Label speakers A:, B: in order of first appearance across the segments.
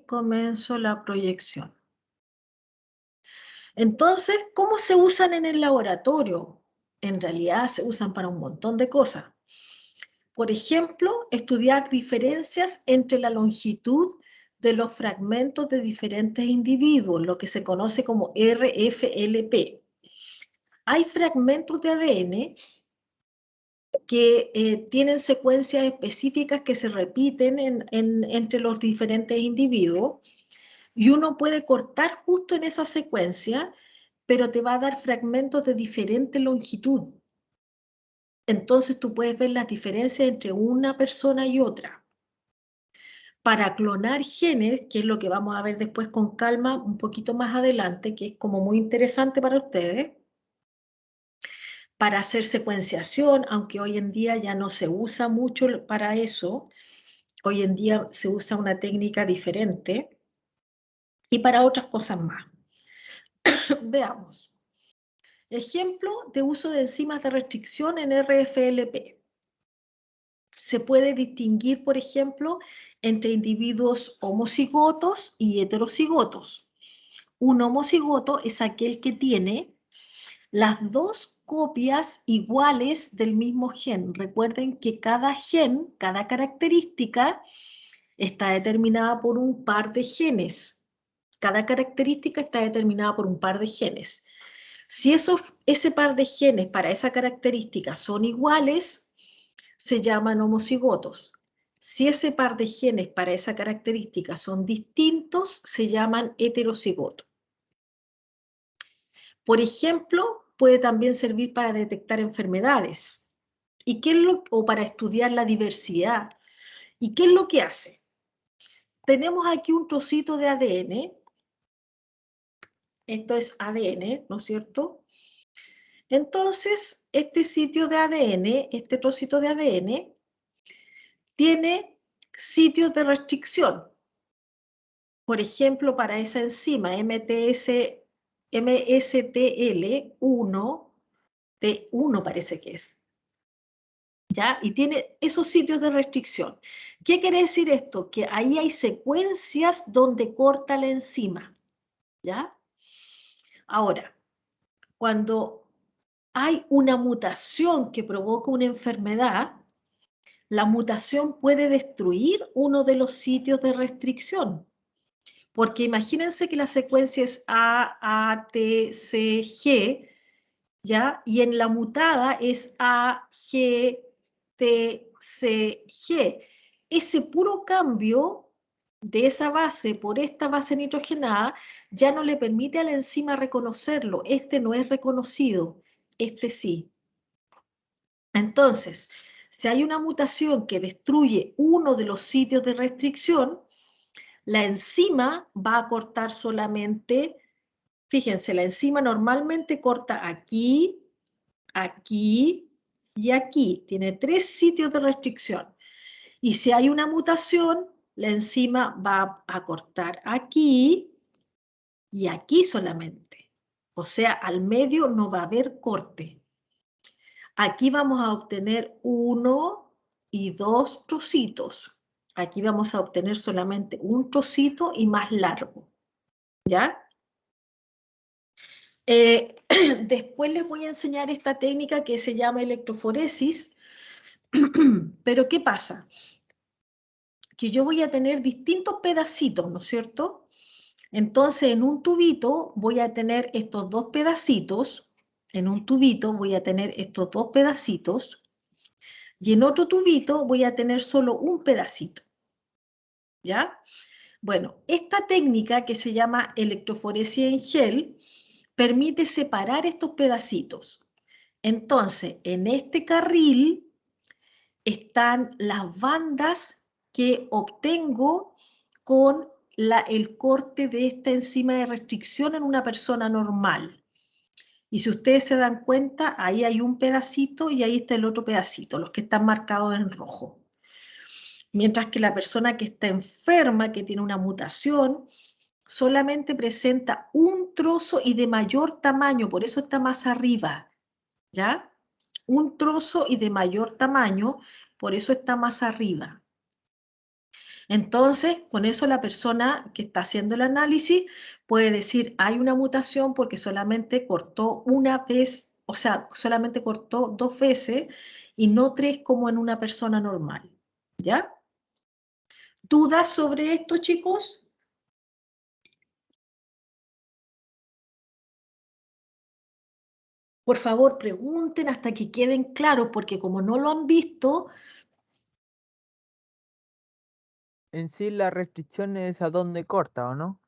A: comienzo la proyección. Entonces, ¿cómo se usan en el laboratorio? En realidad se usan para un montón de cosas. Por ejemplo, estudiar diferencias entre la longitud de los fragmentos de diferentes individuos, lo que se conoce como RFLP. Hay fragmentos de ADN que tienen secuencias específicas que se repiten entre los diferentes individuos y uno puede cortar justo en esa secuencia, pero te va a dar fragmentos de diferente longitud. Entonces tú puedes ver las diferencias entre una persona y otra. Para clonar genes, que es lo que vamos a ver después con calma un poquito más adelante, que es como muy interesante para ustedes, para hacer secuenciación, aunque hoy en día ya no se usa mucho para eso, hoy en día se usa una técnica diferente, y para otras cosas más. Veamos. Ejemplo de uso de enzimas de restricción en RFLP. Se puede distinguir, por ejemplo, entre individuos homocigotos y heterocigotos. Un homocigoto es aquel que tiene las dos copias iguales del mismo gen. Recuerden que cada gen, cada característica, está determinada por un par de genes. Cada característica está determinada por un par de genes. Si ese par de genes para esa característica son iguales, se llaman homocigotos. Si ese par de genes para esa característica son distintos, se llaman heterocigotos. Por ejemplo, puede también servir para detectar enfermedades o para estudiar la diversidad. ¿Y qué es lo que hace? Tenemos aquí un trocito de ADN. Esto es ADN, ¿no es cierto? Entonces, este sitio de ADN, este trocito de ADN, tiene sitios de restricción. Por ejemplo, para esa enzima MSTL1, T1 parece que es, ¿ya? Y tiene esos sitios de restricción. ¿Qué quiere decir esto? Que ahí hay secuencias donde corta la enzima, ¿ya? Ahora, cuando hay una mutación que provoca una enfermedad, la mutación puede destruir uno de los sitios de restricción. Porque imagínense que la secuencia es A, T, C, G, ¿ya? Y en la mutada es A, G, T, C, G. Ese puro cambio de esa base por esta base nitrogenada ya no le permite a la enzima reconocerlo. Este no es reconocido, este sí. Entonces, si hay una mutación que destruye uno de los sitios de restricción, la enzima va a cortar solamente, fíjense, la enzima normalmente corta aquí, aquí y aquí. Tiene 3 sitios de restricción. Y si hay una mutación, la enzima va a cortar aquí y aquí solamente. O sea, al medio no va a haber corte. Aquí vamos a obtener 1 y 2 trocitos. Aquí vamos a obtener solamente un trocito y más largo. ¿Ya? Después les voy a enseñar esta técnica que se llama electroforesis. Pero ¿qué pasa? Que yo voy a tener distintos pedacitos, ¿no es cierto? Entonces, en un tubito voy a tener estos dos pedacitos. En un tubito voy a tener estos dos pedacitos. Y en otro tubito voy a tener solo un pedacito. ¿Ya? Bueno, esta técnica que se llama electroforesis en gel permite separar estos pedacitos. Entonces, en este carril están las bandas que obtengo con el corte de esta enzima de restricción en una persona normal. Y si ustedes se dan cuenta, ahí hay un pedacito y ahí está el otro pedacito, los que están marcados en rojo. Mientras que la persona que está enferma, que tiene una mutación, solamente presenta un trozo y de mayor tamaño, por eso está más arriba, ¿ya? Un trozo y de mayor tamaño, por eso está más arriba. Entonces, con eso la persona que está haciendo el análisis puede decir, hay una mutación porque solamente cortó una vez, o sea, solamente cortó 2 veces y no 3 como en una persona normal. ¿Ya? ¿Dudas sobre esto, chicos? Por favor, pregunten hasta que queden claros, porque como no lo han visto,
B: En sí la restricción es a dónde corta, ¿o no?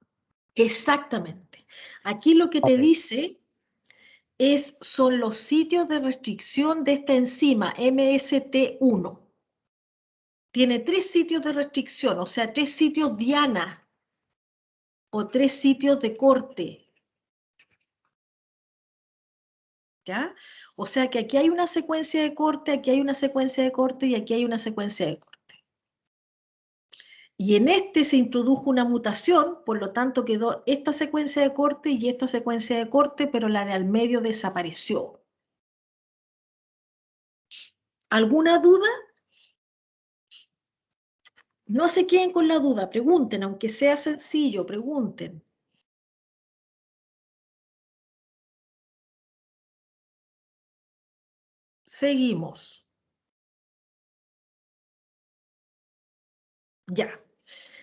A: exactamente. Aquí lo que te dice son los sitios de restricción de esta enzima, MST1. Tiene 3 sitios de restricción, o sea, 3 sitios diana o 3 sitios de corte. ¿Ya? O sea que aquí hay una secuencia de corte, aquí hay una secuencia de corte y aquí hay una secuencia de corte. Y en este se introdujo una mutación, por lo tanto quedó esta secuencia de corte y esta secuencia de corte, pero la de al medio desapareció. ¿Alguna duda? No se queden con la duda, pregunten, aunque sea sencillo, pregunten. Seguimos. Ya.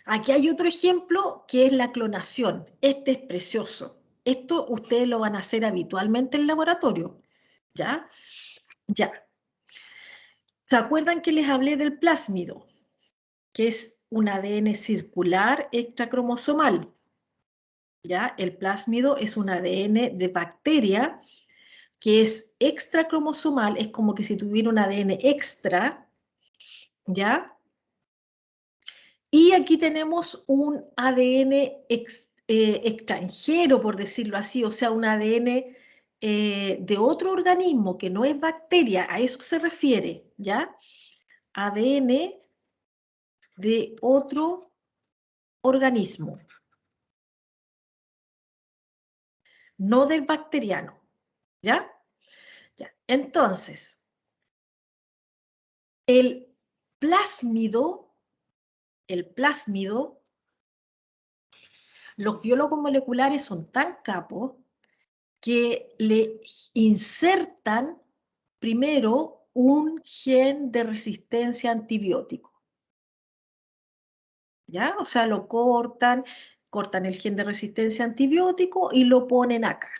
A: Aquí hay otro ejemplo que es la clonación. Este es precioso. Esto ustedes lo van a hacer habitualmente en el laboratorio. ¿Ya? Ya. ¿Se acuerdan que les hablé del plásmido? Que es un ADN circular extracromosomal. ¿Ya? El plásmido es un ADN de bacteria que es extracromosomal, es como que si tuviera un ADN extra, ¿ya? Y aquí tenemos un ADN extranjero, por decirlo así, o sea, un ADN de otro organismo que no es bacteria, a eso se refiere, ¿ya? ADN de otro organismo, no del bacteriano, ¿ya? Ya. Entonces, el plásmido, el plásmido, los biólogos moleculares son tan capos que le insertan primero un gen de resistencia a antibiótico, ¿ya? O sea, lo cortan, cortan el gen de resistencia a antibiótico y lo ponen acá.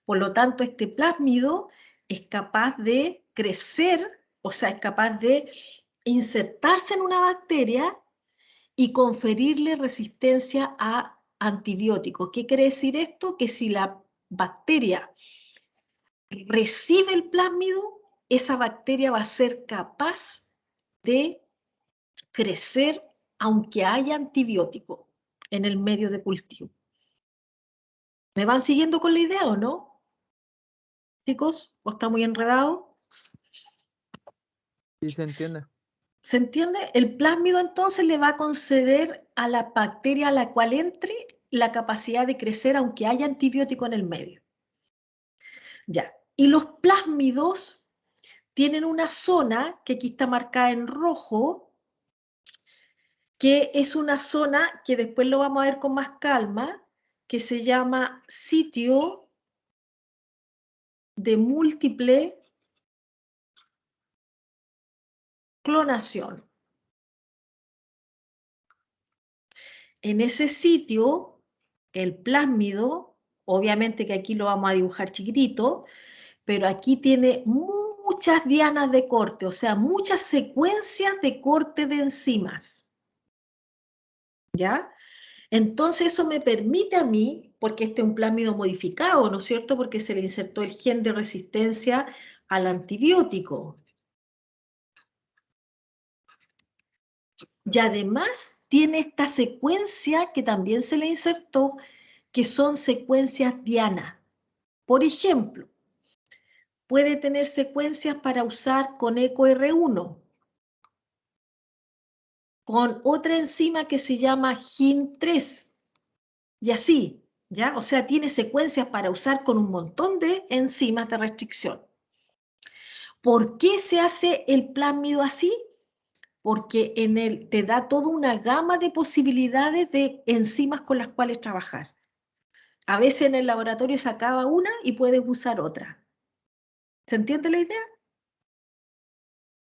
A: Por lo tanto, este plásmido es capaz de crecer, o sea, es capaz de insertarse en una bacteria y conferirle resistencia a antibióticos. ¿Qué quiere decir esto? Que si la bacteria recibe el plásmido, esa bacteria va a ser capaz de crecer aunque haya antibiótico en el medio de cultivo. ¿Me van siguiendo con la idea o no? Chicos, ¿o está muy enredado?
B: Sí, se entiende.
A: ¿Se entiende? El plásmido entonces le va a conceder a la bacteria a la cual entre la capacidad de crecer aunque haya antibiótico en el medio. Ya. Y los plásmidos tienen una zona que aquí está marcada en rojo, que es una zona que después lo vamos a ver con más calma, que se llama sitio de múltiple clonación. En ese sitio, el plásmido, obviamente que aquí lo vamos a dibujar chiquitito, pero aquí tiene muchas dianas de corte, o sea, muchas secuencias de corte de enzimas. ¿Ya? Entonces eso me permite a mí, porque este es un plásmido modificado, ¿no es cierto? Porque se le insertó el gen de resistencia al antibiótico. Y además tiene esta secuencia que también se le insertó, que son secuencias diana. Por ejemplo, puede tener secuencias para usar con EcoR1, con otra enzima que se llama GIN3, y así, ¿ya? O sea, tiene secuencias para usar con un montón de enzimas de restricción. ¿Por qué se hace el plásmido así? porque te da toda una gama de posibilidades de enzimas con las cuales trabajar. A veces en el laboratorio se acaba una y puedes usar otra. ¿Se entiende la idea?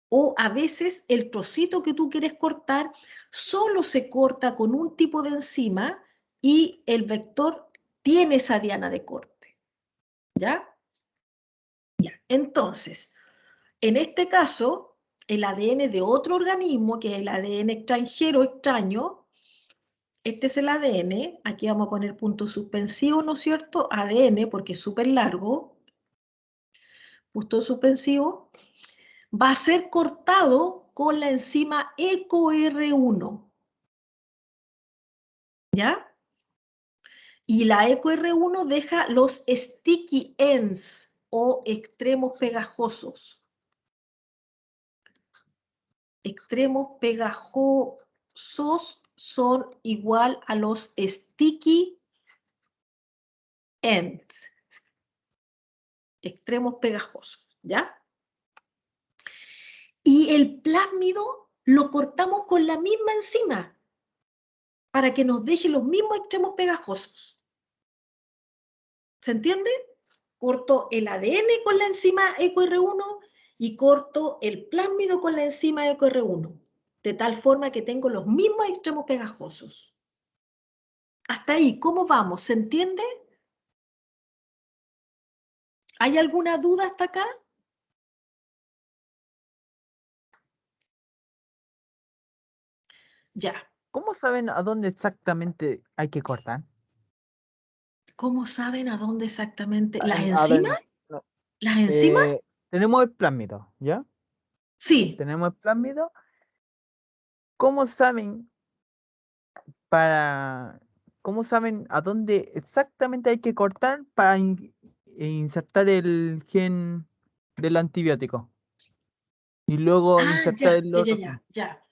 A: O a veces el trocito que tú quieres cortar solo se corta con un tipo de enzima y el vector tiene esa diana de corte. ¿Ya? Ya. Entonces, en este caso, el ADN de otro organismo, que es el ADN extranjero extraño, este es el ADN, aquí vamos a poner punto suspensivo, ¿no es cierto? ADN, porque es súper largo, punto suspensivo, va a ser cortado con la enzima EcoR1, ¿ya? Y la EcoR1 deja los sticky ends o extremos pegajosos. Extremos pegajosos son igual a los sticky ends. Extremos pegajosos, ¿ya? Y el plásmido lo cortamos con la misma enzima para que nos deje los mismos extremos pegajosos. ¿Se entiende? Corto el ADN con la enzima EcoR1 y corto el plásmido con la enzima EcoR1, de tal forma que tengo los mismos extremos pegajosos. Hasta ahí, ¿cómo vamos? ¿Se entiende? ¿Hay alguna duda hasta acá? Ya.
B: ¿Cómo saben a dónde exactamente hay que cortar?
A: ¿Cómo saben a dónde exactamente? ¿Las
B: A ver,
A: enzimas?
B: no,
A: ¿Las enzimas?
B: tenemos el plásmido, ¿ya?
A: Sí.
B: Tenemos el plásmido. ¿Cómo saben para, cómo saben a dónde exactamente hay que cortar para insertar el gen del antibiótico? Y luego
A: Ah,
B: insertar
A: ya,
B: el
A: ya, ya,
B: otro
A: ya,
B: gen.
A: ya.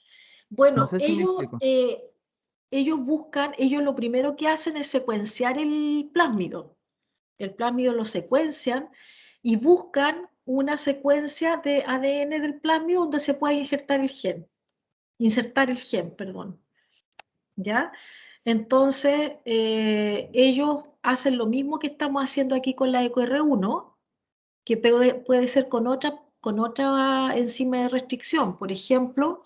B: No
A: Bueno,
B: sé si me explico.
A: ellos buscan, ellos lo primero que hacen es secuenciar el plásmido. El plásmido lo secuencian y buscan una secuencia de ADN del plásmido donde se pueda insertar el gen, perdón. ¿Ya? Entonces, ellos hacen lo mismo que estamos haciendo aquí con la EcoR1, que puede ser con otra enzima de restricción. Por ejemplo,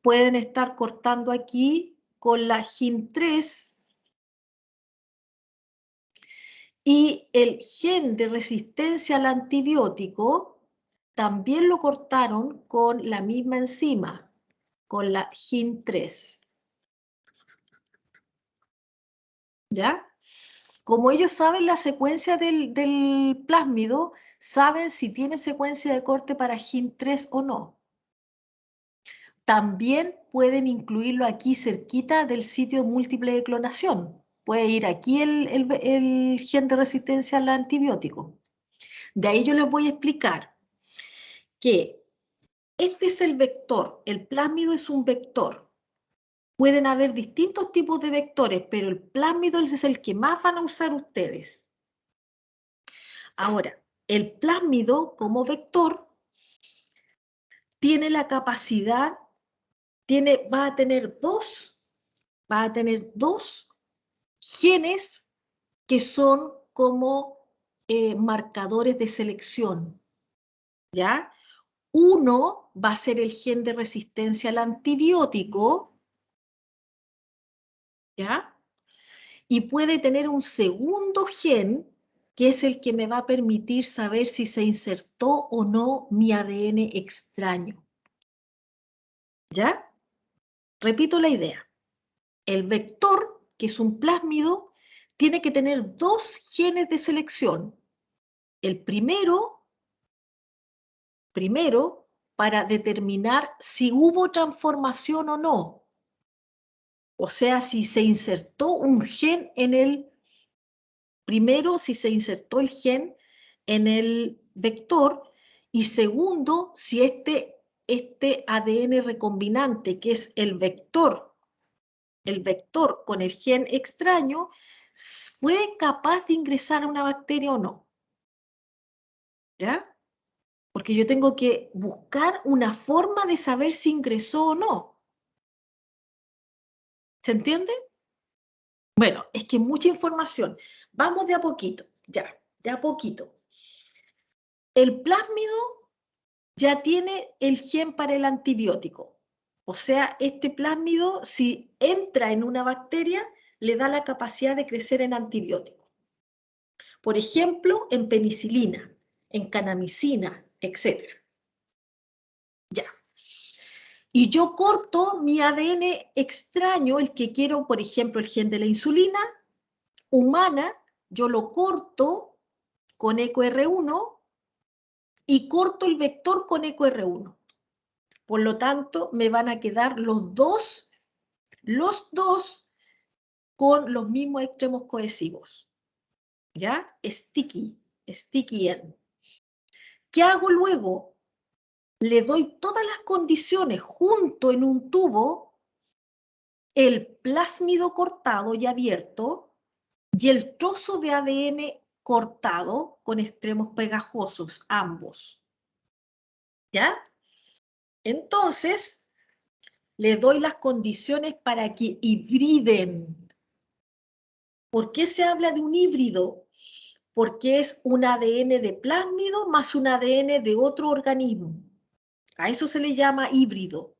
A: pueden estar cortando aquí con la GIN3 y el gen de resistencia al antibiótico también lo cortaron con la misma enzima, con la GIN3. ¿Ya? Como ellos saben la secuencia del plásmido, saben si tiene secuencia de corte para GIN3 o no. También pueden incluirlo aquí cerquita del sitio múltiple de clonación. Puede ir aquí el gen de resistencia al antibiótico. De ahí yo les voy a explicar que este es el vector, el plásmido es un vector. Pueden haber distintos tipos de vectores, pero el plásmido es el que más van a usar ustedes. Ahora, el plásmido como vector tiene la capacidad, va a tener dos genes que son como marcadores de selección, ¿ya? Uno va a ser el gen de resistencia al antibiótico, ¿ya? Y puede tener un segundo gen que es el que me va a permitir saber si se insertó o no mi ADN extraño, ¿ya? Repito la idea. El vector, que es un plásmido, tiene que tener dos genes de selección. El primero para determinar si hubo transformación o no. O sea, si se insertó un gen en el primero, si se insertó el gen en el vector, y segundo, si este ADN recombinante, que es el vector con el gen extraño, fue capaz de ingresar a una bacteria o no. ¿Ya? porque yo tengo que buscar una forma de saber si ingresó o no. ¿Se entiende? Bueno, es que mucha información. Vamos de a poquito, ya, de a poquito. El plásmido ya tiene el gen para el antibiótico. O sea, este plásmido, si entra en una bacteria, le da la capacidad de crecer en antibiótico. Por ejemplo, en penicilina, en kanamicina, etc. Ya. Y yo corto mi ADN extraño, el que quiero, por ejemplo, el gen de la insulina humana, yo lo corto con EcoR1 y corto el vector con EcoR1. Por lo tanto, me van a quedar los dos con los mismos extremos cohesivos. ¿Ya? Sticky end. ¿Qué hago luego? Le doy todas las condiciones junto en un tubo, el plásmido cortado y abierto y el trozo de ADN cortado con extremos pegajosos, ambos. ¿Ya? Entonces, le doy las condiciones para que hibriden. ¿Por qué se habla de un híbrido? Porque es un ADN de plásmido más un ADN de otro organismo. A eso se le llama híbrido,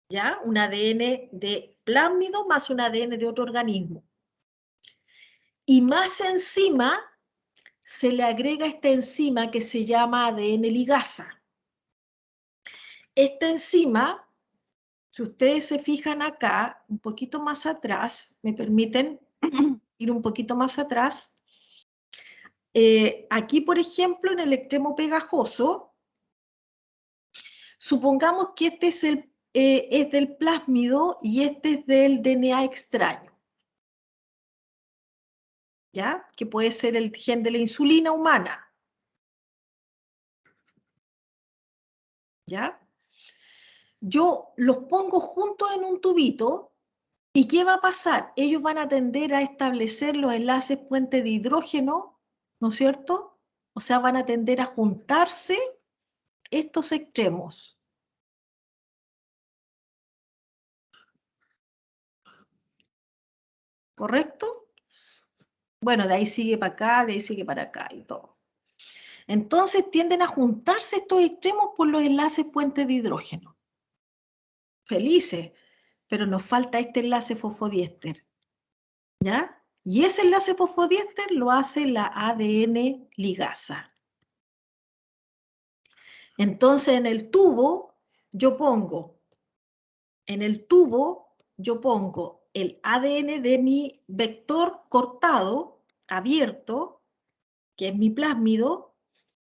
A: ¿ya? Un ADN de plásmido más un ADN de otro organismo. Y más encima se le agrega esta enzima que se llama ADN ligasa. Esta enzima, si ustedes se fijan acá, un poquito más atrás, me permiten ir un poquito más atrás. Aquí, por ejemplo, en el extremo pegajoso, supongamos que este es del plásmido y este es del DNA extraño. ¿Ya? Que puede ser el gen de la insulina humana. ¿Ya? Yo los pongo juntos en un tubito y ¿qué va a pasar? Ellos van a tender a establecer los enlaces puente de hidrógeno, ¿no es cierto? O sea, van a tender a juntarse estos extremos. ¿Correcto? Bueno, de ahí sigue para acá, de ahí sigue para acá y todo. Entonces tienden a juntarse estos extremos por los enlaces puente de hidrógeno. Felices, pero nos falta este enlace fosfodiéster. ¿Ya? Y ese enlace fosfodiéster lo hace la ADN ligasa. Entonces en el tubo yo pongo el ADN de mi vector cortado, abierto, que es mi plásmido,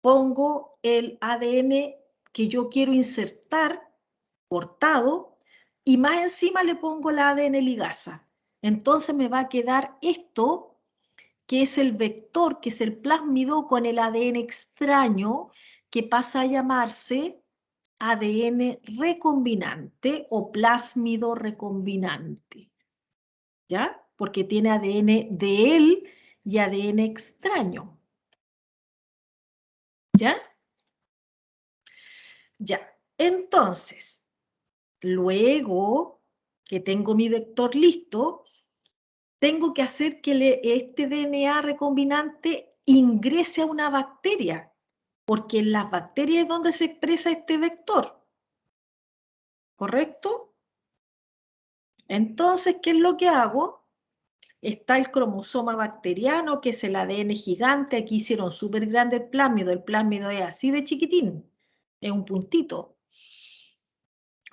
A: pongo el ADN que yo quiero insertar, cortado, y más encima le pongo la ADN ligasa. Entonces me va a quedar esto, que es el vector, que es el plásmido con el ADN extraño, que pasa a llamarse ADN recombinante o plásmido recombinante. ¿Ya? Porque tiene ADN de él y ADN extraño. ¿Ya? Ya. Entonces, luego que tengo mi vector listo, tengo que hacer que este DNA recombinante ingrese a una bacteria, porque en las bacterias es donde se expresa este vector. ¿Correcto? Entonces, ¿qué es lo que hago? Está el cromosoma bacteriano, que es el ADN gigante. Aquí hicieron súper grande el plásmido es así de chiquitín, es un puntito.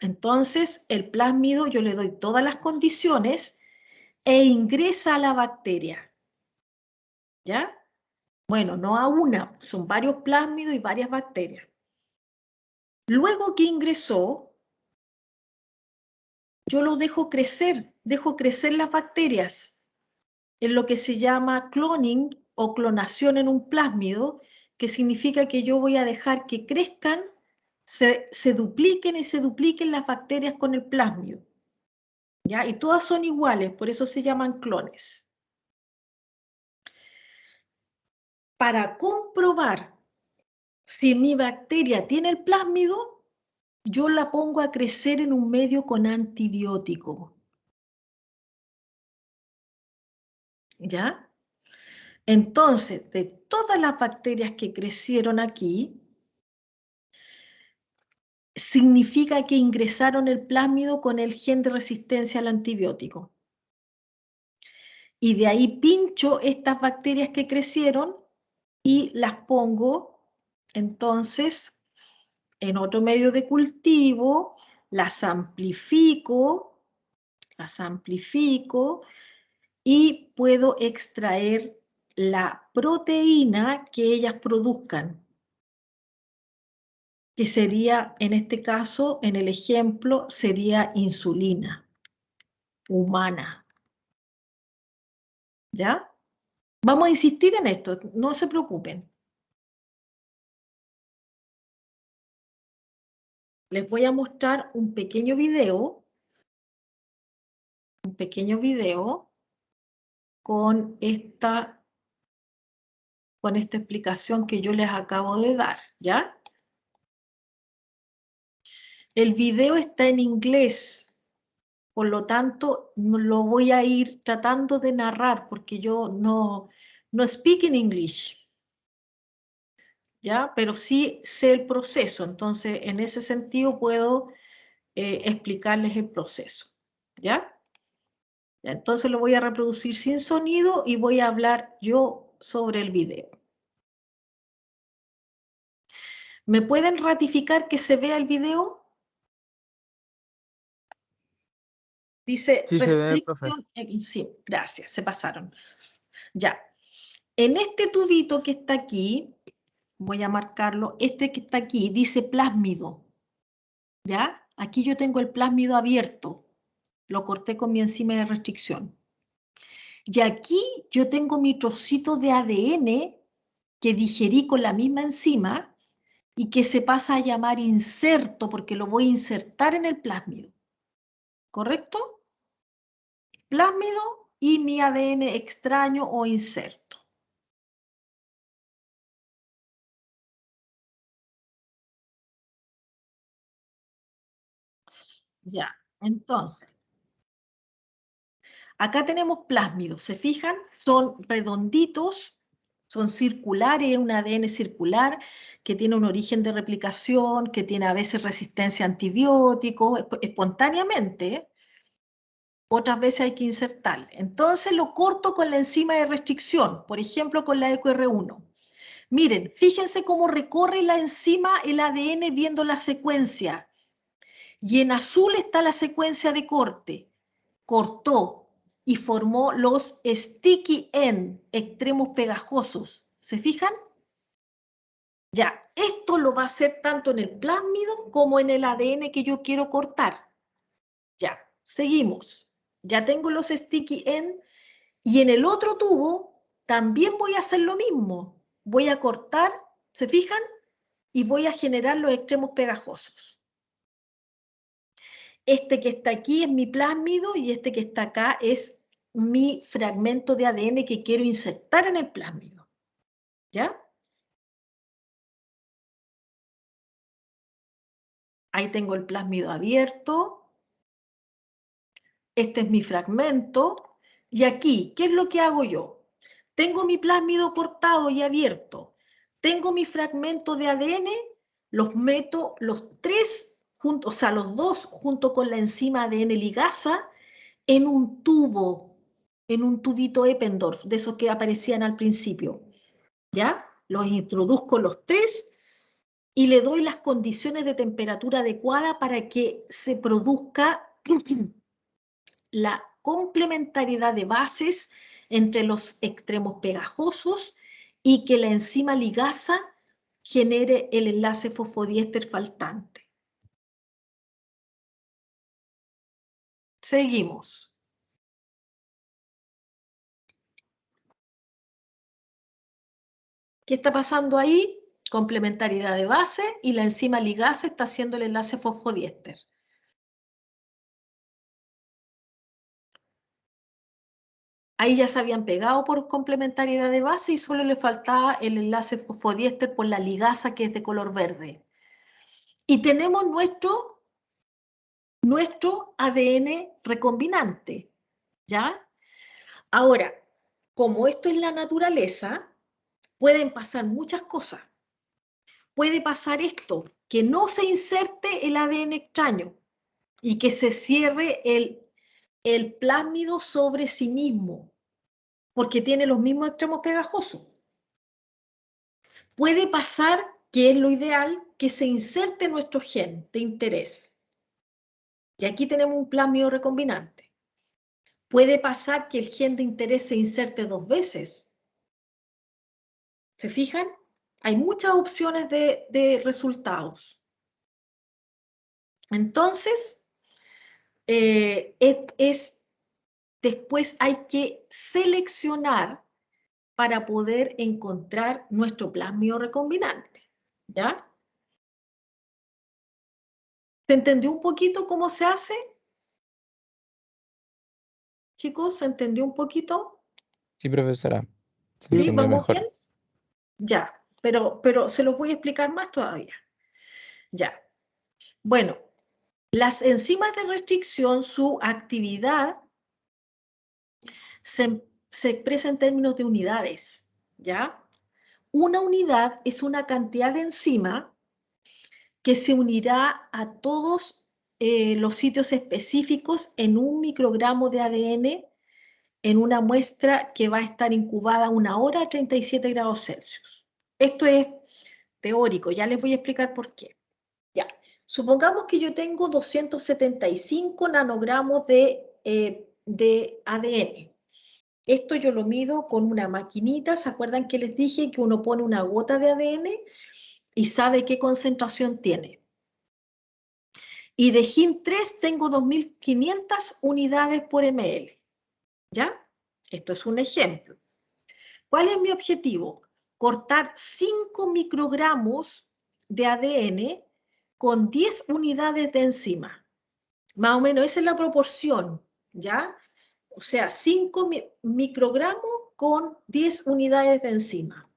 A: Entonces, el plásmido yo le doy todas las condiciones e ingresa a la bacteria. ¿Ya? Bueno, no a una, son varios plásmidos y varias bacterias. Luego que ingresó, yo lo dejo crecer las bacterias en lo que se llama cloning o clonación en un plásmido, que significa que yo voy a dejar que crezcan, se dupliquen y se dupliquen las bacterias con el plásmido. ¿Ya? Y todas son iguales, por eso se llaman clones. Para comprobar Si mi bacteria tiene el plásmido, yo la pongo a crecer en un medio con antibiótico. ¿Ya? Entonces, de todas las bacterias que crecieron aquí, significa que ingresaron el plásmido con el gen de resistencia al antibiótico. Y de ahí pincho estas bacterias que crecieron y las pongo entonces en otro medio de cultivo, las amplifico y puedo extraer la proteína que ellas produzcan, que sería, en este caso, en el ejemplo, sería insulina humana. ¿Ya? Vamos a insistir en esto, no se preocupen. Les voy a mostrar un pequeño video con esta explicación que yo les acabo de dar, ¿ya? El video está en inglés, por lo tanto, lo voy a ir tratando de narrar porque yo no speak in English, ¿ya? Pero sí sé el proceso, entonces en ese sentido puedo explicarles el proceso, ¿ya? Entonces lo voy a reproducir sin sonido y voy a hablar yo sobre el video. ¿Me pueden ratificar que se vea el video? Dice
B: Sí, se ve, profe.
A: restriction, sí, gracias, se pasaron. Ya, en este tubito que está aquí, voy a marcarlo, este que está aquí, dice plásmido, ¿ya? Aquí yo tengo el plásmido abierto, lo corté con mi enzima de restricción. Y aquí yo tengo mi trocito de ADN que digerí con la misma enzima y que se pasa a llamar inserto porque lo voy a insertar en el plásmido. ¿Correcto? Plásmido y mi ADN extraño o inserto. Ya, entonces, acá tenemos plásmidos, ¿se fijan? Son redonditos, son circulares, un ADN circular que tiene un origen de replicación, que tiene a veces resistencia a antibióticos, espontáneamente, otras veces hay que insertarle. Entonces lo corto con la enzima de restricción, por ejemplo con la EcoR1. Miren, fíjense cómo recorre la enzima el ADN viendo la secuencia. Y en azul está la secuencia de corte. Cortó y formó los sticky end, extremos pegajosos. ¿Se fijan? Ya, esto lo va a hacer tanto en el plásmido como en el ADN que yo quiero cortar. Ya, seguimos. Ya tengo los sticky end y en el otro tubo también voy a hacer lo mismo. Voy a cortar, ¿se fijan? Y voy a generar los extremos pegajosos. Este que está aquí es mi plásmido y este que está acá es mi fragmento de ADN que quiero insertar en el plásmido. ¿Ya? Ahí tengo el plásmido abierto. Este es mi fragmento. Y aquí, ¿qué es lo que hago yo? Tengo mi plásmido cortado y abierto. Tengo mi fragmento de ADN, los meto los tres juntos, o sea, los dos junto con la enzima ADN ligasa en un tubo, en un tubito Eppendorf, de esos que aparecían al principio. ¿Ya? Los introduzco los tres y le doy las condiciones de temperatura adecuada para que se produzca la complementariedad de bases entre los extremos pegajosos y que la enzima ligasa genere el enlace fosfodiéster faltante. Seguimos. ¿Qué está pasando ahí? Complementariedad de base y la enzima ligasa está haciendo el enlace fosfodiéster. Ahí ya se habían pegado por complementariedad de base y solo le faltaba el enlace fosfodiéster por la ligasa que es de color verde. Y tenemos nuestro ADN recombinante, ¿ya? Ahora, como esto es la naturaleza, pueden pasar muchas cosas. Puede pasar esto, que no se inserte el ADN extraño y que se cierre el plásmido sobre sí mismo, porque tiene los mismos extremos pegajosos. Puede pasar, que es lo ideal, que se inserte nuestro gen de interés. Y aquí tenemos un plásmido recombinante. Puede pasar que el gen de interés se inserte 2 veces. ¿Se fijan? Hay muchas opciones de resultados. Entonces, después hay que seleccionar para poder encontrar nuestro plásmido recombinante. ¿Ya? ¿Se entendió un poquito cómo se hace? Chicos, ¿se entendió un poquito?
C: Sí, profesora. Se
A: ¿Sí?
C: entendió
A: ¿Vamos
C: mejor.
A: bien? Ya, pero se los voy a explicar más todavía. Ya. Bueno, las enzimas de restricción, su actividad se expresa en términos de unidades, ¿ya? Una unidad es una cantidad de enzima que se unirá a todos los sitios específicos en un microgramo de ADN en una muestra que va a estar incubada 1 hora a 37 grados Celsius. Esto es teórico, ya les voy a explicar por qué. Ya, supongamos que yo tengo 275 nanogramos de ADN. Esto yo lo mido con una maquinita. ¿Se acuerdan que les dije que uno pone una gota de ADN y sabe qué concentración tiene? Y de HIN3 tengo 2500 unidades por ml. ¿Ya? Esto es un ejemplo. ¿Cuál es mi objetivo? Cortar 5 microgramos de ADN con 10 unidades de enzima. Más o menos esa es la proporción, ¿ya? O sea, 5 microgramos con 10 unidades de enzima.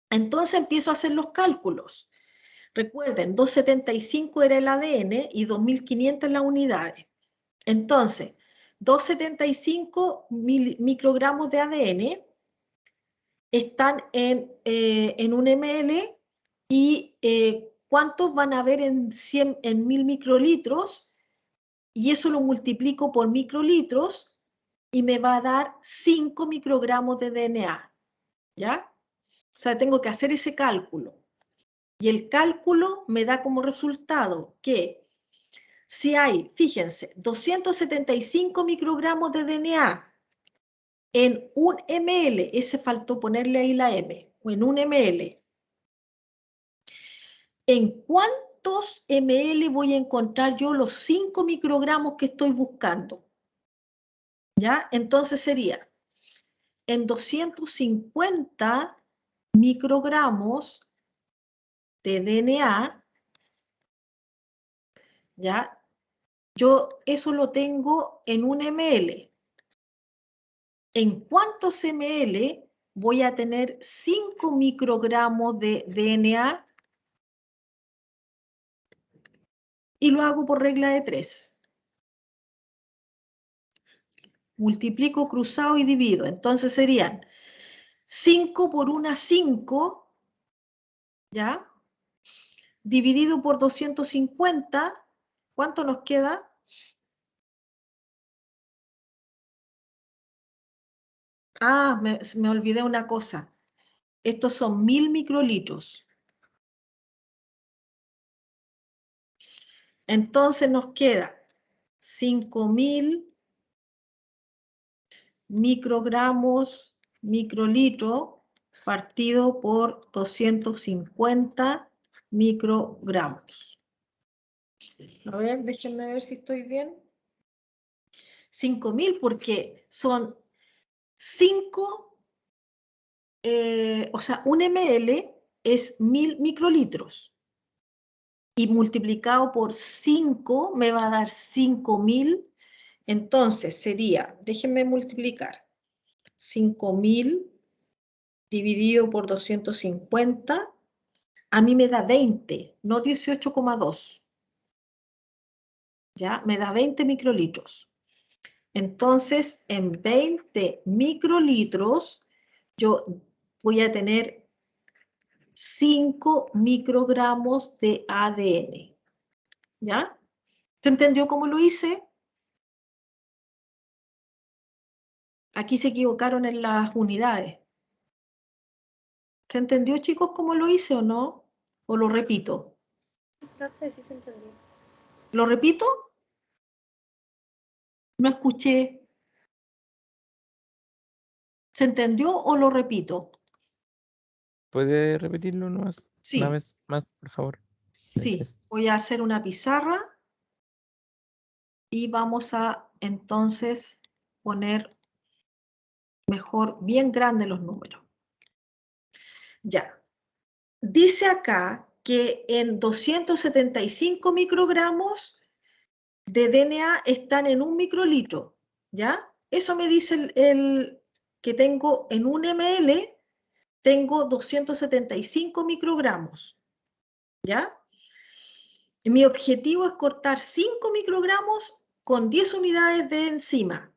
A: Entonces empiezo a hacer los cálculos. Recuerden, 275 era el ADN y 2500 las unidades. Entonces, 275 microgramos de ADN están en un ml y ¿cuántos van a haber en 1000 microlitros? Y eso lo multiplico por microlitros y me va a dar 5 microgramos de DNA, ¿ya? O sea, tengo que hacer ese cálculo. Y el cálculo me da como resultado que si hay, fíjense, 275 microgramos de DNA en un ml, ese faltó ponerle ahí la M, o en un ml, ¿en cuántos ml voy a encontrar yo los 5 microgramos que estoy buscando? ¿Ya? Entonces sería en 250 microgramos de DNA, ¿ya? Yo eso lo tengo en un ml. ¿En cuántos ml voy a tener 5 microgramos de DNA? Y lo hago por regla de 3. Multiplico, cruzado y divido. Entonces serían 5 por 1, 5, ¿ya? Dividido por 250, ¿cuánto nos queda? Ah, me olvidé una cosa. Estos son 1000 microlitros. Entonces nos queda 5000 microgramos, microlitro, partido por 250 microgramos. A ver, déjenme ver si estoy bien. 5000 porque son 5, o sea, un ml es 1000 microlitros. Y multiplicado por 5 me va a dar 5000 Entonces sería, déjenme multiplicar, 5.000 dividido por 250, a mí me da 20, no 18,2. ¿Ya? Me da 20 microlitros. Entonces, en 20 microlitros, yo voy a tener 5 microgramos de ADN. ¿Ya? ¿Se entendió cómo lo hice? Aquí se equivocaron en las unidades. ¿Se entendió, chicos, cómo lo hice o no? ¿O lo repito?
D: Profe, sí se entendió.
A: ¿Lo repito? No escuché. ¿Se entendió o lo repito?
C: ¿Puede repetirlo una
A: Sí,
C: vez más, por favor?
A: sí.
C: Gracias.
A: Voy a hacer una pizarra y vamos a entonces poner mejor bien grandes los números. Ya. Dice acá que en 275 microgramos de DNA están en 1 microlitro, ¿ya? Eso me dice el que tengo en 1 ml, tengo 275 microgramos, ¿ya? Y mi objetivo es cortar 5 microgramos con 10 unidades de enzima.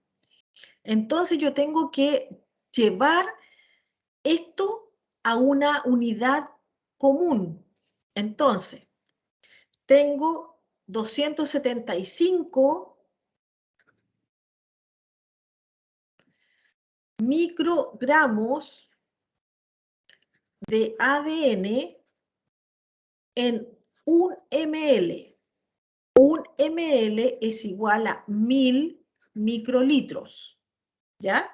A: Entonces yo tengo que llevar esto a una unidad común. Entonces, tengo 275 microgramos de ADN en 1 ml. 1 ml es igual a 1000 microlitros. ¿Ya?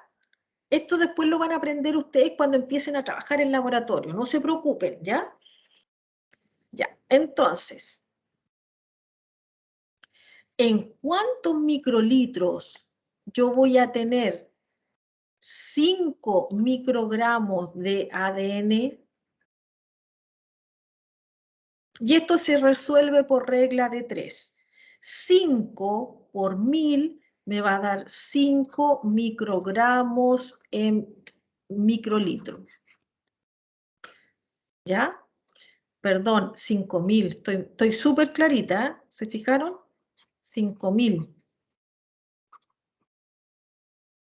A: Esto después lo van a aprender ustedes cuando empiecen a trabajar en laboratorio. No se preocupen, ¿ya? Ya, entonces, ¿en cuántos microlitros yo voy a tener 5 microgramos de ADN? Y esto se resuelve por regla de 3. 5 por 1000 me va a dar 5 microgramos en microlitros. ¿Ya? Perdón, 5.000. Estoy súper clarita, ¿eh? ¿Se fijaron? 5.000.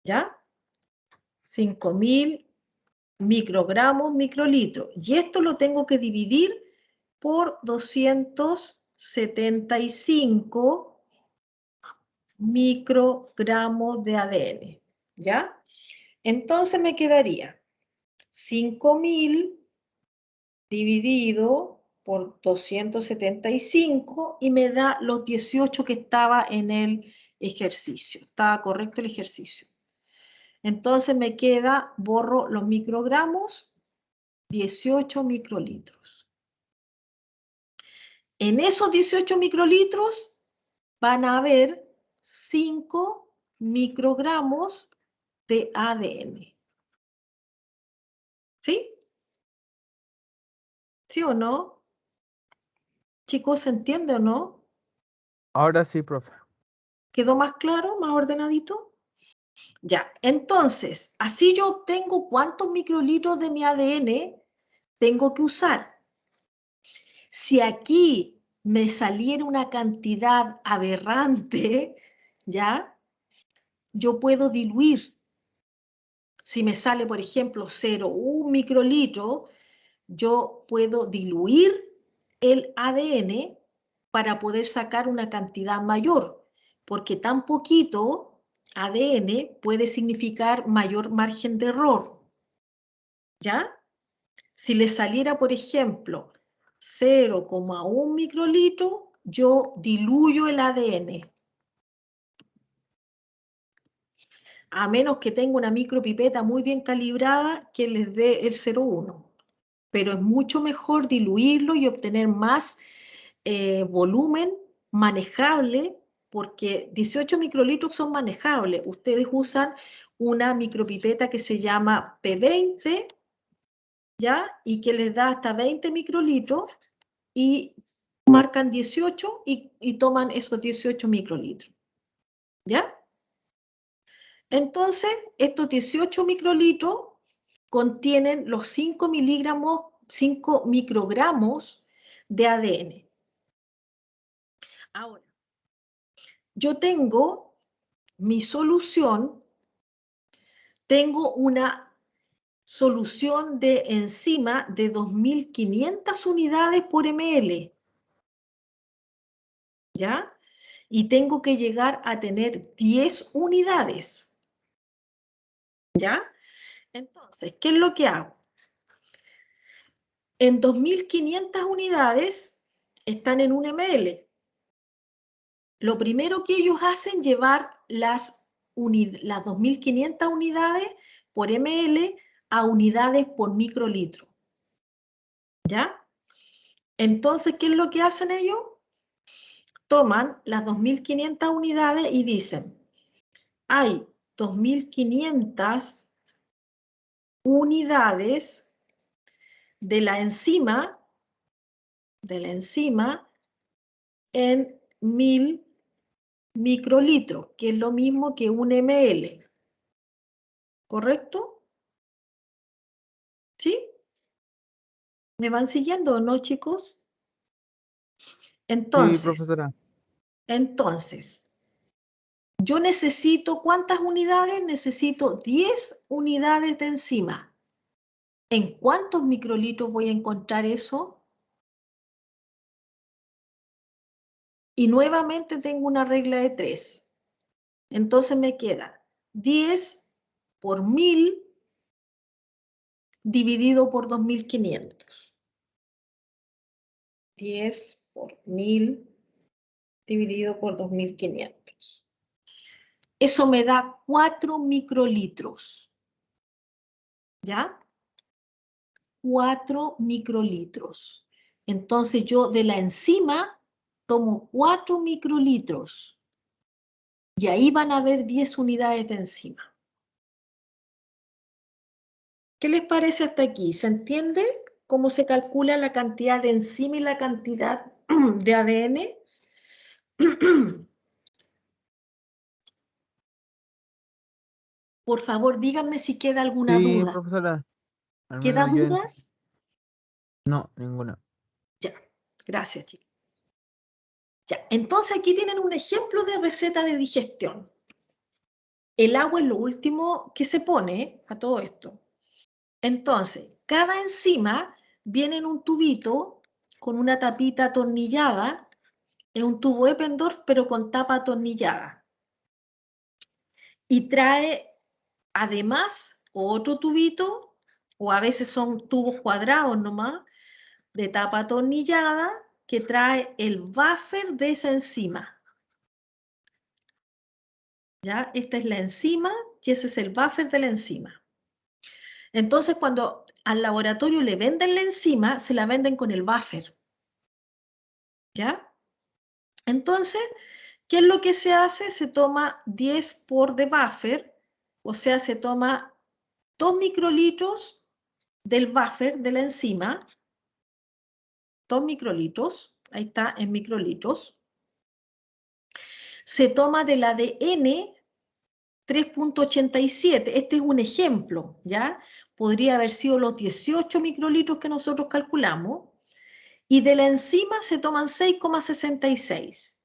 A: ¿Ya? 5.000 microgramos, microlitros. Y esto lo tengo que dividir por 275 microgramos de ADN. ¿Ya? Entonces me quedaría 5.000 dividido por 275 y me da los 18 que estaba en el ejercicio. Estaba correcto el ejercicio. Entonces me queda, borro los microgramos, 18 microlitros. En esos 18 microlitros van a haber 5 microgramos de ADN. ¿Sí? ¿Sí o no? Chicos, ¿se entiende o no?
B: Ahora sí, profe.
A: ¿Quedó más claro, más ordenadito? Ya, entonces, así yo obtengo cuántos microlitros de mi ADN tengo que usar. Si aquí me saliera una cantidad aberrante, ¿ya? Yo puedo diluir. Si me sale, por ejemplo, 0,1 microlitro, yo puedo diluir el ADN para poder sacar una cantidad mayor, porque tan poquito ADN puede significar mayor margen de error. ¿Ya? Si le saliera, por ejemplo, 0,1 microlitro, yo diluyo el ADN. A menos que tenga una micropipeta muy bien calibrada que les dé el 0,1. Pero es mucho mejor diluirlo y obtener más volumen manejable, porque 18 microlitros son manejables. Ustedes usan una micropipeta que se llama P20, ¿ya? Y que les da hasta 20 microlitros y marcan 18 y toman esos 18 microlitros. ¿Ya? Entonces, estos 18 microlitros contienen los 5 microgramos de ADN. Ahora, yo tengo mi solución, tengo una solución de enzima de 2500 unidades por ml, ¿ya? Y tengo que llegar a tener 10 unidades, ¿ya? Entonces, ¿qué es lo que hago? En 2500 unidades están en 1 ml. Lo primero que ellos hacen es llevar las 2500 unidades por ml a unidades por microlitro, ¿ya? Entonces, ¿qué es lo que hacen ellos? Toman las 2500 unidades y dicen, hay 2500 unidades de la enzima en 1000 microlitros, que es lo mismo que 1 ml. ¿Correcto? ¿Sí? ¿Me van siguiendo o no, chicos?
B: Sí, profesora.
A: Entonces, yo necesito, ¿cuántas unidades? Necesito 10 unidades de enzima. ¿En cuántos microlitros voy a encontrar eso? Y nuevamente tengo una regla de 3. Entonces me queda 10 por 1000 dividido por 2500. 10 por 1000 dividido por 2500. Eso me da 4 microlitros. ¿Ya? 4 microlitros. Entonces yo de la enzima tomo 4 microlitros. Y ahí van a haber 10 unidades de enzima. ¿Qué les parece hasta aquí? ¿Se entiende cómo se calcula la cantidad de enzima y la cantidad de ADN? Por favor, díganme si queda alguna
B: Sí,
A: duda.
B: profesora. Al
A: ¿Queda
B: menos yo
A: dudas?
B: no, ninguna.
A: Ya, gracias, chicos. Ya, entonces aquí tienen un ejemplo de receta de digestión. El agua es lo último que se pone a todo esto. Entonces, cada enzima viene en un tubito con una tapita atornillada. Es un tubo Eppendorf, pero con tapa atornillada. Y trae, además, otro tubito, o a veces son tubos cuadrados nomás, de tapa atornillada, que trae el buffer de esa enzima. ¿Ya? Esta es la enzima y ese es el buffer de la enzima. Entonces, cuando al laboratorio le venden la enzima, se la venden con el buffer. ¿Ya? Entonces, ¿qué es lo que se hace? Se toma 10 por de buffer, o sea, se toma 2 microlitros del buffer de la enzima, 2 microlitros, ahí está en microlitros. Se toma del ADN 3.87, este es un ejemplo, ¿ya? Podría haber sido los 18 microlitros que nosotros calculamos, y de la enzima se toman 6,66,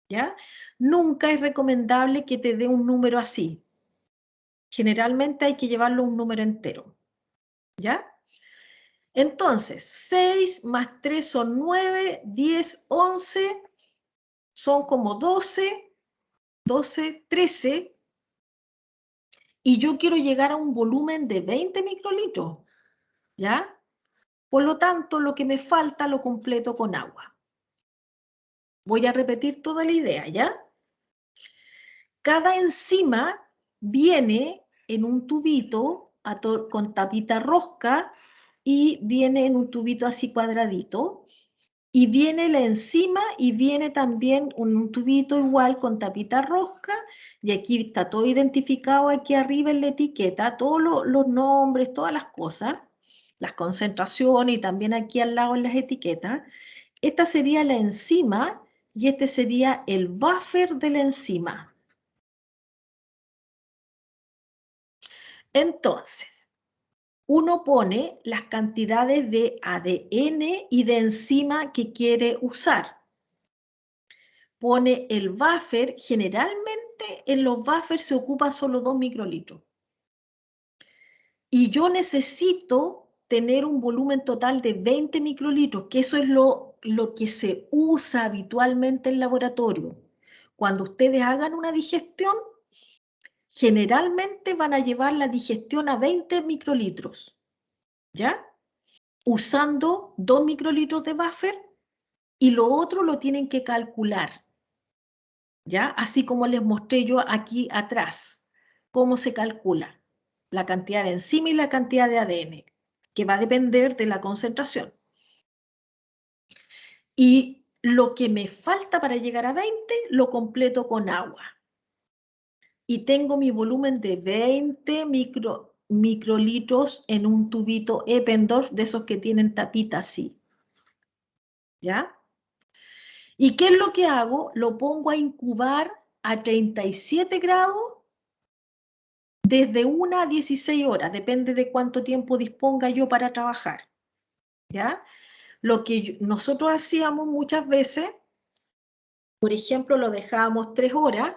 A: ¿ya? Nunca es recomendable que te dé un número así. Generalmente hay que llevarlo a un número entero, ¿ya? Entonces, 6 más 3 son 9, 10, 11, son como 12, 13, y yo quiero llegar a un volumen de 20 microlitros, ¿ya? Por lo tanto, lo que me falta lo completo con agua. Voy a repetir toda la idea, ¿ya? Cada enzima viene en un tubito con tapita rosca y viene en un tubito así cuadradito, y viene la enzima y viene también un tubito igual con tapita rosca, y aquí está todo identificado aquí arriba en la etiqueta, todos los nombres, todas las cosas, las concentraciones, y también aquí al lado en las etiquetas. Esta sería la enzima y este sería el buffer de la enzima. Entonces, uno pone las cantidades de ADN y de enzima que quiere usar. Pone el buffer, generalmente en los buffers se ocupa solo 2 microlitros. Y yo necesito tener un volumen total de 20 microlitros, que eso es lo que se usa habitualmente en laboratorio. Cuando ustedes hagan una digestión, generalmente van a llevar la digestión a 20 microlitros, ¿ya? Usando 2 microlitros de buffer y lo otro lo tienen que calcular, ¿ya? Así como les mostré yo aquí atrás, cómo se calcula la cantidad de enzima y la cantidad de ADN, que va a depender de la concentración. Y lo que me falta para llegar a 20 lo completo con agua. Y tengo mi volumen de 20 microlitros en un tubito Eppendorf, de esos que tienen tapita así. ¿Ya? ¿Y qué es lo que hago? Lo pongo a incubar a 37 grados desde 1 a 16 horas, depende de cuánto tiempo disponga yo para trabajar. ¿Ya? Lo que nosotros hacíamos muchas veces, por ejemplo, lo dejábamos 3 horas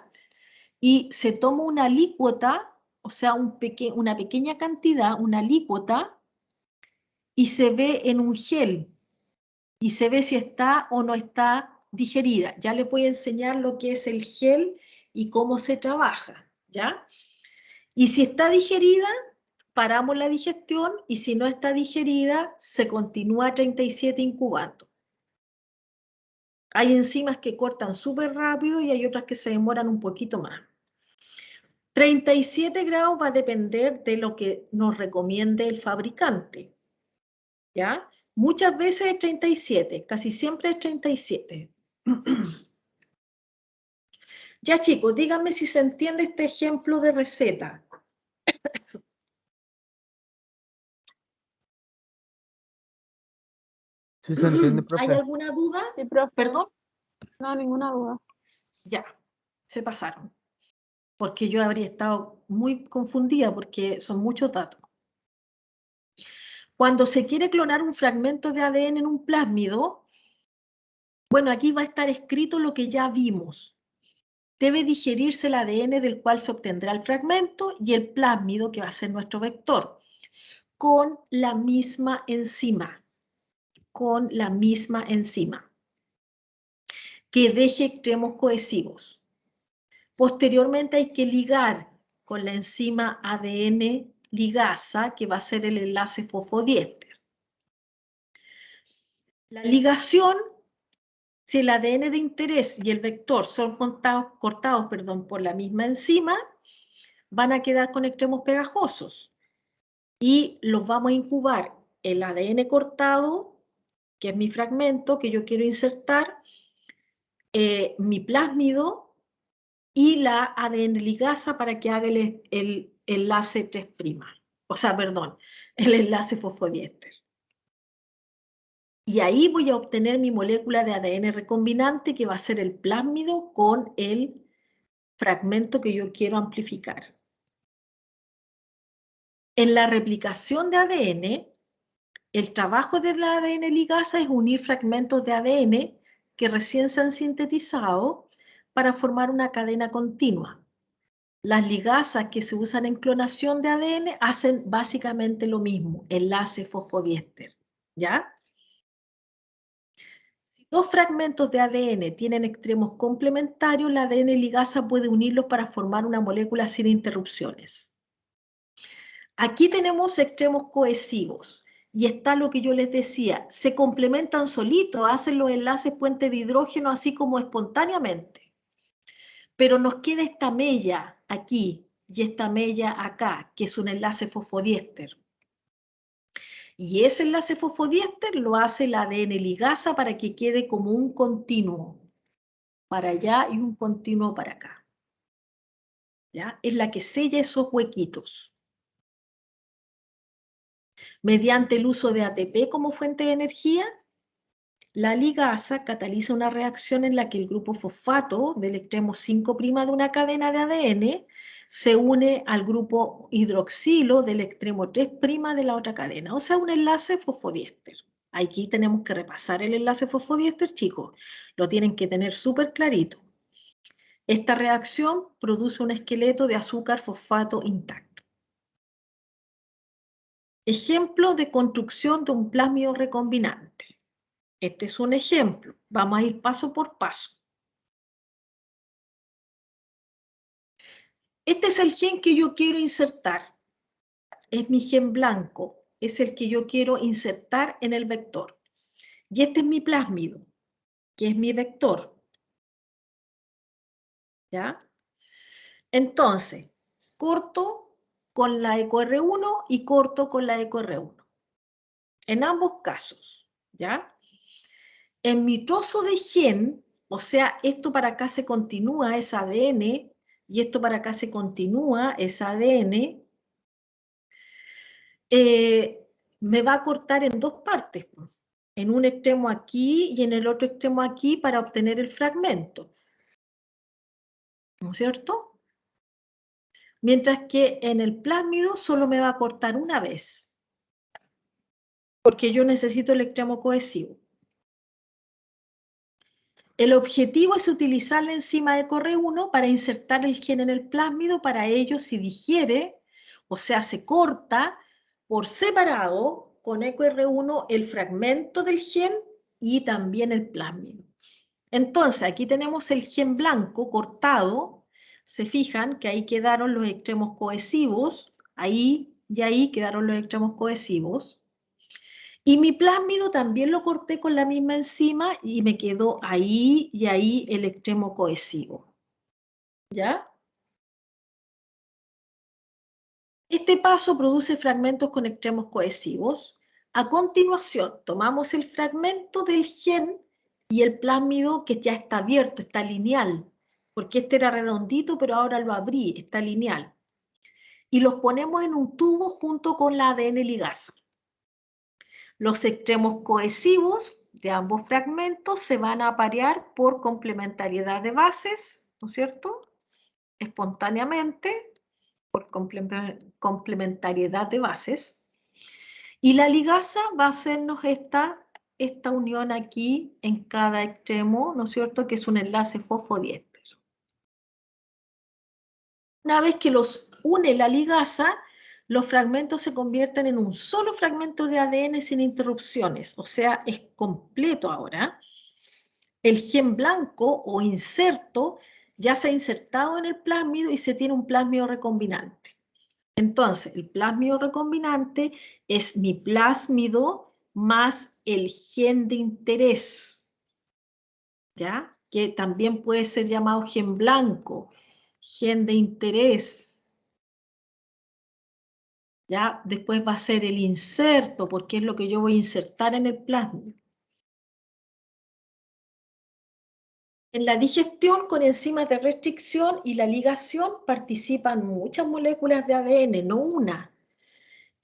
A: y se toma una alícuota, o sea, una pequeña cantidad, una alícuota, y se ve en un gel, y se ve si está o no está digerida. Ya les voy a enseñar lo que es el gel y cómo se trabaja, ¿ya? Y si está digerida, paramos la digestión, y si no está digerida, se continúa a 37 incubando. Hay enzimas que cortan súper rápido y hay otras que se demoran un poquito más. 37 grados va a depender de lo que nos recomiende el fabricante, ¿ya? Muchas veces es 37, casi siempre es 37. Ya, chicos, díganme si se entiende este ejemplo de receta.
B: Sí se entiende,
A: ¿Hay
B: profe.
A: alguna duda?
D: Sí, profe.
A: ¿Perdón?
D: No, ninguna duda.
A: Ya, se pasaron. Porque yo habría estado muy confundida porque son muchos datos. Cuando se quiere clonar un fragmento de ADN en un plásmido, bueno, aquí va a estar escrito lo que ya vimos. Debe digerirse el ADN del cual se obtendrá el fragmento y el plásmido, que va a ser nuestro vector, con la misma enzima, que deje extremos cohesivos. Posteriormente hay que ligar con la enzima ADN ligasa, que va a ser el enlace fosfodiéster. La ligación, si el ADN de interés y el vector son cortados por la misma enzima, van a quedar con extremos pegajosos y los vamos a incubar el ADN cortado, que es mi fragmento que yo quiero insertar, mi plásmido y la ADN ligasa para que haga el enlace 3', o sea, perdón, el enlace fosfodiéster. Y ahí voy a obtener mi molécula de ADN recombinante, que va a ser el plásmido con el fragmento que yo quiero amplificar. En la replicación de ADN, el trabajo de la ADN ligasa es unir fragmentos de ADN que recién se han sintetizado para formar una cadena continua. Las ligasas que se usan en clonación de ADN hacen básicamente lo mismo, enlace fosfodiéster, ¿ya? Si dos fragmentos de ADN tienen extremos complementarios, la ADN ligasa puede unirlos para formar una molécula sin interrupciones. Aquí tenemos extremos cohesivos y está lo que yo les decía, se complementan solitos, hacen los enlaces puente de hidrógeno así como espontáneamente. Pero nos queda esta mella aquí y esta mella acá, que es un enlace fosfodiéster. Y ese enlace fosfodiéster lo hace la ADN ligasa para que quede como un continuo para allá y un continuo para acá. ¿Ya? Es la que sella esos huequitos. Mediante el uso de ATP como fuente de energía, la ligasa cataliza una reacción en la que el grupo fosfato del extremo 5' de una cadena de ADN se une al grupo hidroxilo del extremo 3' de la otra cadena, o sea, un enlace fosfodiéster. Aquí tenemos que repasar el enlace fosfodiéster, chicos. Lo tienen que tener súper clarito. Esta reacción produce un esqueleto de azúcar fosfato intacto. Ejemplo de construcción de un plásmido recombinante. Este es un ejemplo. Vamos a ir paso por paso. Este es el gen que yo quiero insertar. Es mi gen blanco. Es el que yo quiero insertar en el vector. Y este es mi plásmido, que es mi vector. ¿Ya? Entonces, corto con la EcoR1 y corto con la EcoR1. En ambos casos, ¿ya? En mi trozo de gen, o sea, esto para acá se continúa, es ADN, y esto para acá se continúa, es ADN, me va a cortar en dos partes, en un extremo aquí y en el otro extremo aquí para obtener el fragmento, ¿no es cierto? Mientras que en el plásmido solo me va a cortar una vez, porque yo necesito el extremo cohesivo. El objetivo es utilizar la enzima EcoR1 para insertar el gen en el plásmido, para ello si digiere, o sea, se corta por separado con EcoR1 el fragmento del gen y también el plásmido. Entonces, aquí tenemos el gen blanco cortado. Se fijan que ahí quedaron los extremos cohesivos, ahí y ahí quedaron los extremos cohesivos. Y mi plásmido también lo corté con la misma enzima y me quedó ahí y ahí el extremo cohesivo. ¿Ya? Este paso produce fragmentos con extremos cohesivos. A continuación, tomamos el fragmento del gen y el plásmido que ya está abierto, está lineal, porque este era redondito, pero ahora lo abrí, está lineal. Y los ponemos en un tubo junto con la ADN ligasa. Los extremos cohesivos de ambos fragmentos se van a aparear por complementariedad de bases, ¿no es cierto? Espontáneamente, por complementariedad de bases. Y la ligasa va a hacernos esta unión aquí en cada extremo, ¿no es cierto? Que es un enlace fosfodiéster. Una vez que los une la ligasa, los fragmentos se convierten en un solo fragmento de ADN sin interrupciones, o sea, es completo ahora. El gen blanco o inserto ya se ha insertado en el plásmido y se tiene un plásmido recombinante. Entonces, el plásmido recombinante es mi plásmido más el gen de interés, ¿ya? Que también puede ser llamado gen blanco, gen de interés. ¿Ya? Después va a ser el inserto, porque es lo que yo voy a insertar en el plásmido. En la digestión con enzimas de restricción y la ligación participan muchas moléculas de ADN, no una.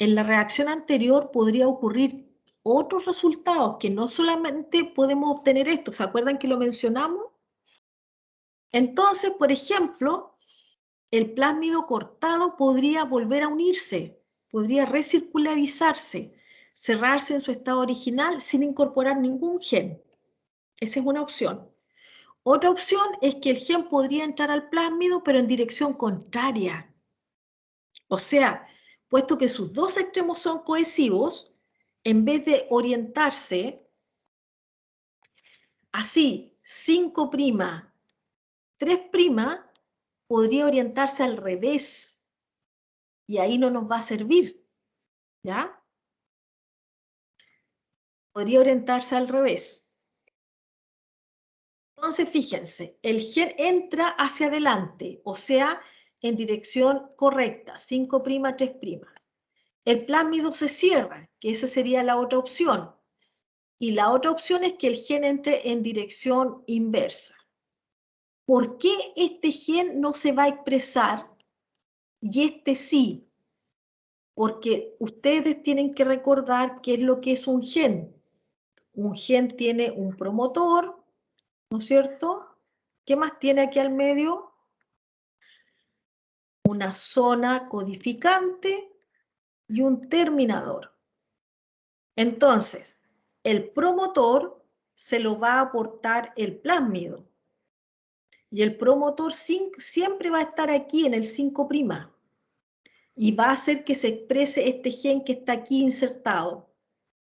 A: En la reacción anterior podría ocurrir otros resultados, que no solamente podemos obtener esto. ¿Se acuerdan que lo mencionamos? Entonces, por ejemplo, el plásmido cortado podría volver a unirse, podría recircularizarse, cerrarse en su estado original sin incorporar ningún gen. Esa es una opción. Otra opción es que el gen podría entrar al plásmido, pero en dirección contraria. O sea, puesto que sus dos extremos son cohesivos, en vez de orientarse así, 5', 3', podría orientarse al revés. Y ahí no nos va a servir, ¿ya? Podría orientarse al revés. Entonces, fíjense, el gen entra hacia adelante, o sea, en dirección correcta, 5', 3'. El plásmido se cierra, que esa sería la otra opción. Y la otra opción es que el gen entre en dirección inversa. ¿Por qué este gen no se va a expresar y este sí? Porque ustedes tienen que recordar qué es lo que es un gen. Un gen tiene un promotor, ¿no es cierto? ¿Qué más tiene aquí al medio? una zona codificante y un terminador. Entonces, el promotor se lo va a aportar el plásmido. Y el promotor siempre va a estar aquí en el 5'. Y va a hacer que se exprese este gen que está aquí insertado.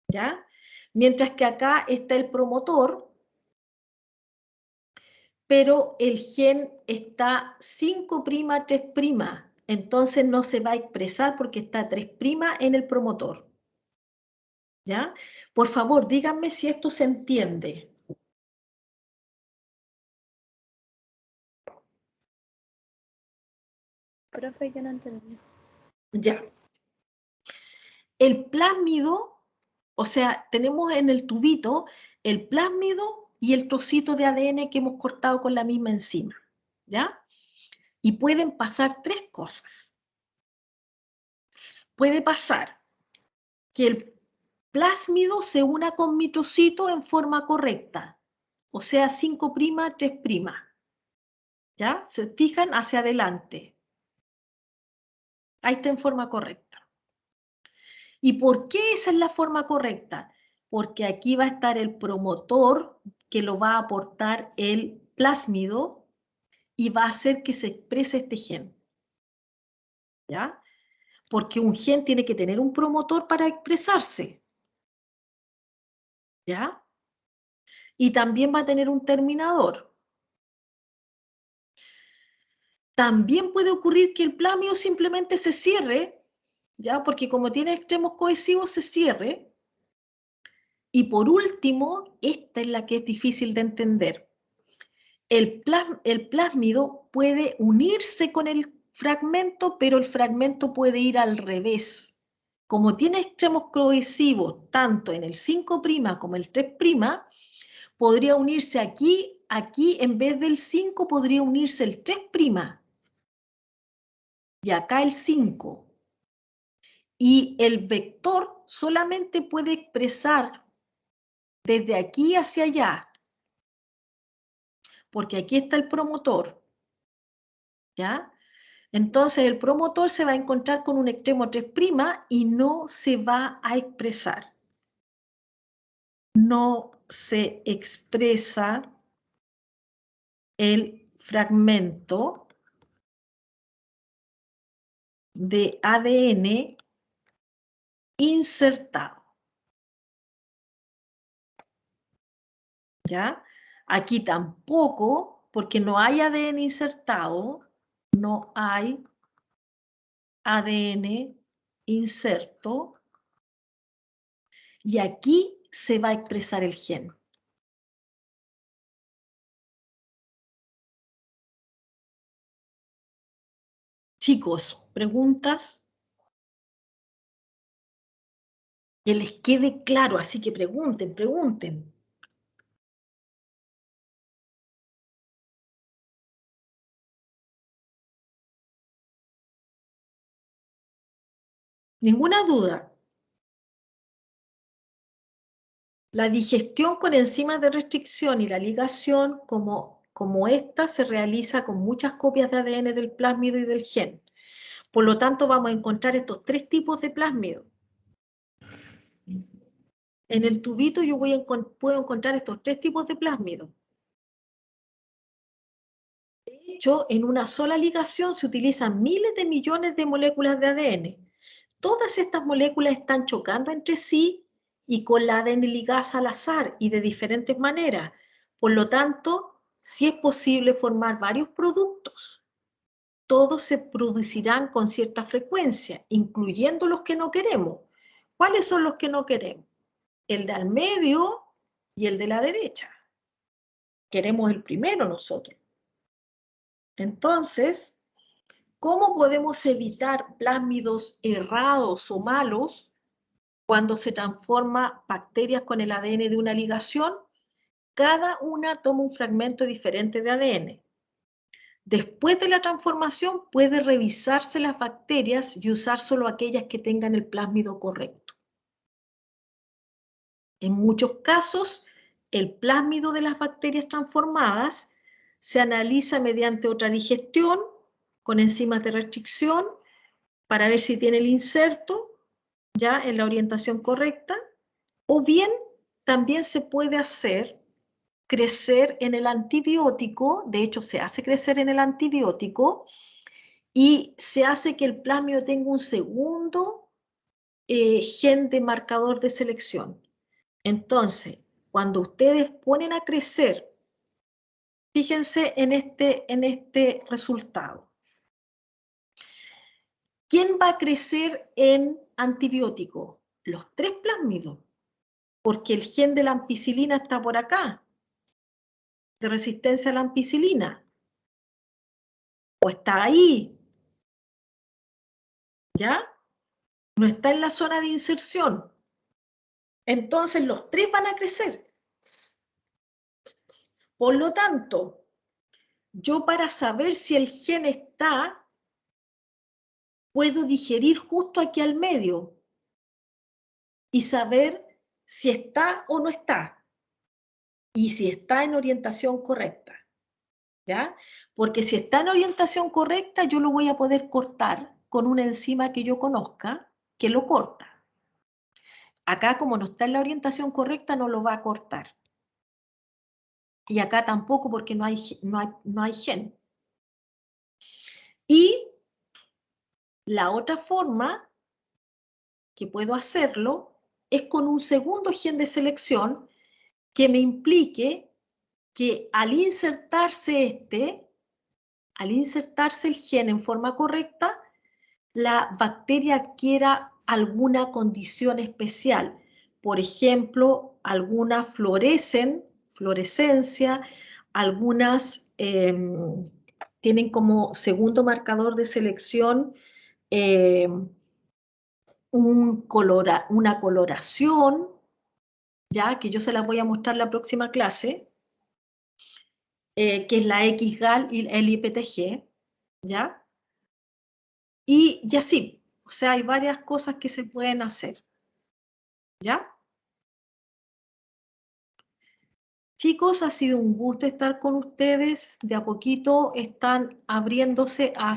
A: ¿Ya? Mientras que acá está el promotor, pero el gen está 5', 3'. Entonces no se va a expresar porque está 3' en el promotor. ¿Ya? Por favor, díganme si esto se entiende.
D: Profe, yo no entendí.
A: Ya. El plásmido, o sea, tenemos en el tubito el plásmido y el trocito de ADN que hemos cortado con la misma enzima. ¿Ya? Y pueden pasar tres cosas. Puede pasar que el plásmido se una con mi trocito en forma correcta, o sea, 5', 3'. ¿Ya? Se fijan hacia adelante. Ahí está en forma correcta. ¿Y por qué esa es la forma correcta? Porque aquí va a estar el promotor que lo va a aportar el plásmido y va a hacer que se exprese este gen. ¿Ya? Porque un gen tiene que tener un promotor para expresarse. ¿Ya? Y también va a tener un terminador. También puede ocurrir que el plásmido simplemente se cierre, ¿ya? Porque como tiene extremos cohesivos, se cierre. Y por último, esta es la que es difícil de entender. El plásmido puede unirse con el fragmento, pero el fragmento puede ir al revés. Como tiene extremos cohesivos tanto en el 5' como el 3', podría unirse aquí, en vez del 5 podría unirse el 3'. Y acá el 5. Y el vector solamente puede expresar desde aquí hacia allá, porque aquí está el promotor, ¿ya? Entonces el promotor se va a encontrar con un extremo 3' y no se va a expresar. No se expresa el fragmento de ADN insertado. ¿Ya? Aquí tampoco, porque no hay ADN insertado, no hay ADN inserto, y aquí se va a expresar el gen. Chicos, ¿preguntas? Que les quede claro, así que pregunten, pregunten. Ninguna duda. La digestión con enzimas de restricción y la ligación como esta se realiza con muchas copias de ADN del plásmido y del gen. Por lo tanto, vamos a encontrar estos tres tipos de plásmido. En el tubito yo puedo encontrar estos tres tipos de plásmido. De hecho, en una sola ligación se utilizan miles de millones de moléculas de ADN. Todas estas moléculas están chocando entre sí y con la ADN ligasa al azar y de diferentes maneras. Por lo tanto, sí es posible formar varios productos. Todos se producirán con cierta frecuencia, incluyendo los que no queremos. ¿Cuáles son los que no queremos? El de al medio y el de la derecha. Queremos el primero nosotros. Entonces, ¿cómo podemos evitar plásmidos errados o malos cuando se transforma bacterias con el ADN de una ligación? Cada una toma un fragmento diferente de ADN. Después de la transformación puede revisarse las bacterias y usar solo aquellas que tengan el plásmido correcto. En muchos casos, el plásmido de las bacterias transformadas se analiza mediante otra digestión, con enzimas de restricción para ver si tiene el inserto ya en la orientación correcta, o bien también se puede hacer crecer en el antibiótico, de hecho se hace crecer en el antibiótico y se hace que el plasmio tenga un segundo gen de marcador de selección. Entonces, cuando ustedes ponen a crecer, fíjense en este resultado. ¿Quién va a crecer en antibiótico? Los 3 plásmidos, porque el gen de la ampicilina está por acá, de resistencia a la ampicilina, o está ahí, ¿ya? No está en la zona de inserción. Entonces los 3 van a crecer. Por lo tanto, yo para saber si el gen está, puedo digerir justo aquí al medio y saber si está o no está, y si está en orientación correcta, ¿ya? Porque si está en orientación correcta, yo lo voy a poder cortar con una enzima que yo conozca, que lo corta. Acá, como no está en la orientación correcta, no lo va a cortar. Y acá tampoco, porque no hay gen. Y la otra forma que puedo hacerlo es con un segundo gen de selección que me implique que al insertarse el gen en forma correcta, la bacteria adquiera alguna condición especial. Por ejemplo, algunas fluorescencia, algunas tienen como segundo marcador de selección una coloración, ya que yo se las voy a mostrar la próxima clase, que es la XGAL y el IPTG, ¿ya? Y así, o sea, hay varias cosas que se pueden hacer, ¿ya? Chicos, ha sido un gusto estar con ustedes. De a poquito están abriéndose a